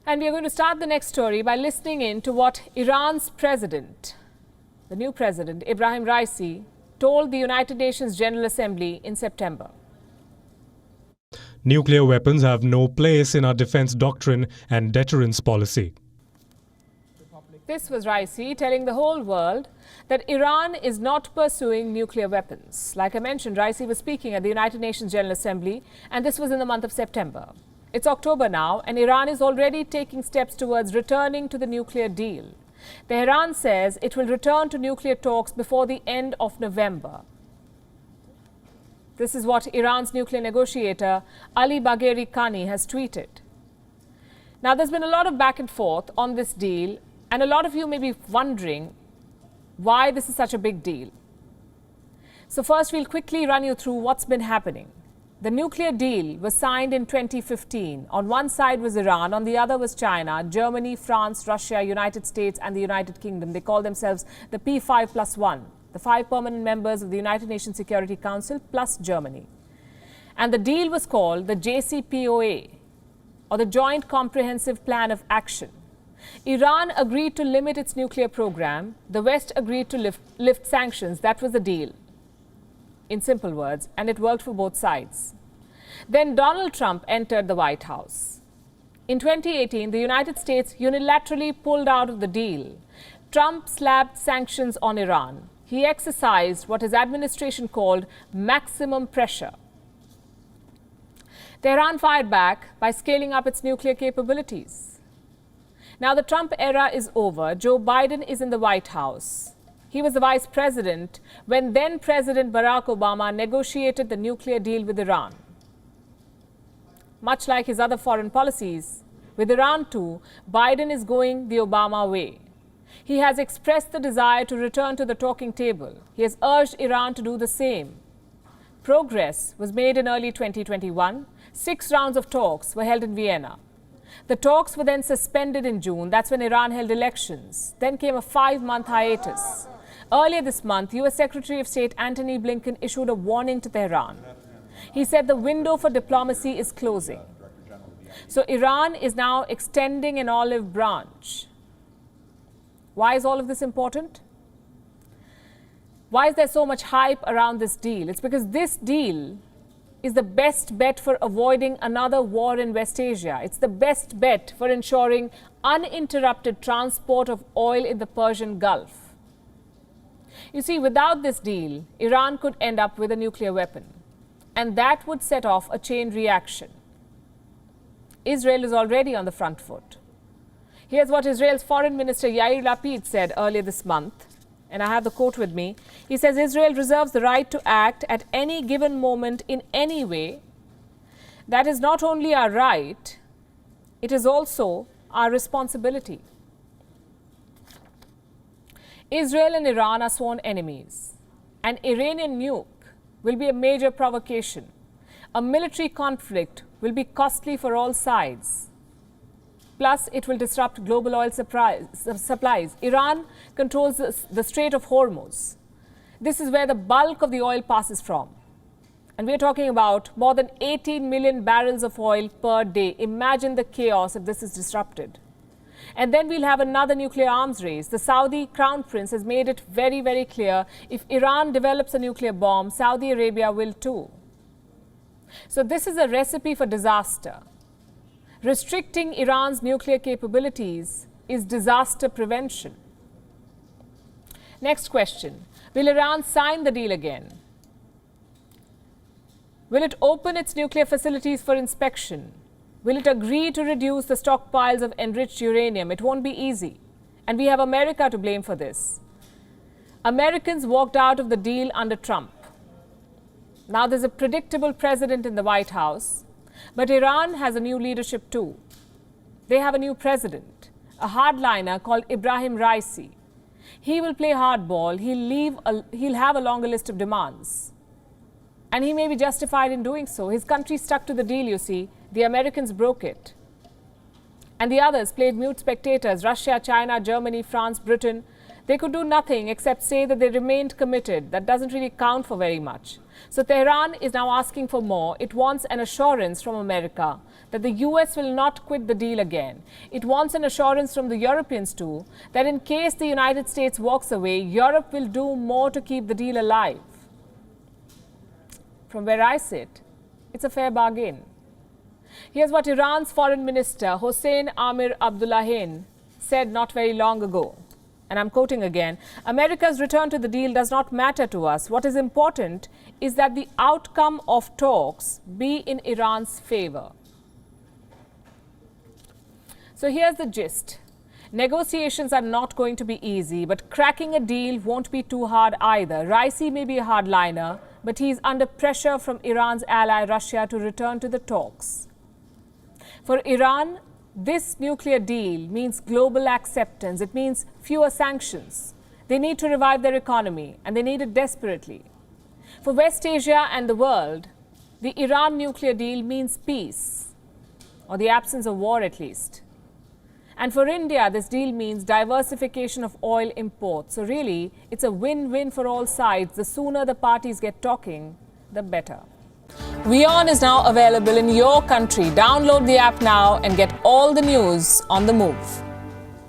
And we are going to start the next story by listening in to what Iran's president, the new president, Ibrahim Raisi, told the United Nations General Assembly in September. Nuclear weapons have no place in our defense doctrine and deterrence policy. This was Raisi telling the whole world that Iran is not pursuing nuclear weapons. Like I mentioned, Raisi was speaking at the United Nations General Assembly, and this was in the month of September. It's October now, and Iran is already taking steps towards returning to the nuclear deal. Tehran says it will return to nuclear talks before the end of November. This is what Iran's nuclear negotiator Ali Bagheri Kani has tweeted. Now, there's been a lot of back and forth on this deal, and a lot of you may be wondering why this is such a big deal. So first, we'll quickly run you through what's been happening. The nuclear deal was signed in 2015. On one side was Iran, on the other was China, Germany, France, Russia, United States and the United Kingdom. They call themselves the P5+1, the 5 permanent members of the United Nations Security Council plus Germany. And the deal was called the JCPOA, or the Joint Comprehensive Plan of Action. Iran agreed to limit its nuclear program. The West agreed to lift sanctions. That was the deal, in simple words, and it worked for both sides. Then Donald Trump entered the White House. In 2018, the United States unilaterally pulled out of the deal. Trump slapped sanctions on Iran. He exercised what his administration called maximum pressure. Tehran fired back by scaling up its nuclear capabilities. Now the Trump era is over. Joe Biden is in the White House. He was the vice president when then President Barack Obama negotiated the nuclear deal with Iran. Much like his other foreign policies, with Iran too, Biden is going the Obama way. He has expressed the desire to return to the talking table. He has urged Iran to do the same. Progress was made in early 2021. 6 rounds of talks were held in Vienna. The talks were then suspended in June. That's when Iran held elections. Then came a 5-month hiatus. Earlier this month, U.S. Secretary of State Antony Blinken issued a warning to Tehran. He said the window for diplomacy is closing. So Iran is now extending an olive branch. Why is all of this important? Why is there so much hype around this deal? It's because this deal is the best bet for avoiding another war in West Asia. It's the best bet for ensuring uninterrupted transport of oil in the Persian Gulf. You see, without this deal, Iran could end up with a nuclear weapon, and that would set off a chain reaction. Israel is already on the front foot. Here's what Israel's Foreign Minister Yair Lapid said earlier this month, and I have the quote with me. He says Israel reserves the right to act at any given moment in any way. That is not only our right, it is also our responsibility. Israel and Iran are sworn enemies. An Iranian nuke will be a major provocation. A military conflict will be costly for all sides. Plus, it will disrupt global oil supplies. Iran controls the Strait of Hormuz. This is where the bulk of the oil passes from. And we're talking about more than 18 million barrels of oil per day. Imagine the chaos if this is disrupted. And then we'll have another nuclear arms race. The Saudi crown prince has made it very, very clear, if Iran develops a nuclear bomb, Saudi Arabia will too. So this is a recipe for disaster. Restricting Iran's nuclear capabilities is disaster prevention. Next question. Will Iran sign the deal again? Will it open its nuclear facilities for inspection? Will it agree to reduce the stockpiles of enriched uranium? It won't be easy. And we have America to blame for this. Americans walked out of the deal under Trump. Now there's a predictable president in the White House, but Iran has a new leadership too. They have a new president, a hardliner called Ibrahim Raisi. He will play hardball. He'll have a longer list of demands. And he may be justified in doing so. His country stuck to the deal, you see. The Americans broke it. And the others played mute spectators. Russia, China, Germany, France, Britain. They could do nothing except say that they remained committed. That doesn't really count for very much. So Tehran is now asking for more. It wants an assurance from America that the US will not quit the deal again. It wants an assurance from the Europeans too, that in case the United States walks away, Europe will do more to keep the deal alive. From where I sit, it's a fair bargain. Here's what Iran's Foreign Minister Hossein Amir Abdullahian said not very long ago. And I'm quoting again, America's return to the deal does not matter to us. What is important is that the outcome of talks be in Iran's favor. So here's the gist. Negotiations are not going to be easy, but cracking a deal won't be too hard either. Raisi may be a hardliner, but he's under pressure from Iran's ally Russia to return to the talks. For Iran, this nuclear deal means global acceptance. It means fewer sanctions. They need to revive their economy, and they need it desperately. For West Asia and the world, the Iran nuclear deal means peace, or the absence of war at least. And for India, this deal means diversification of oil imports. So really, it's a win-win for all sides. The sooner the parties get talking, the better. WION is now available in your country. Download the app now and get all the news on the move.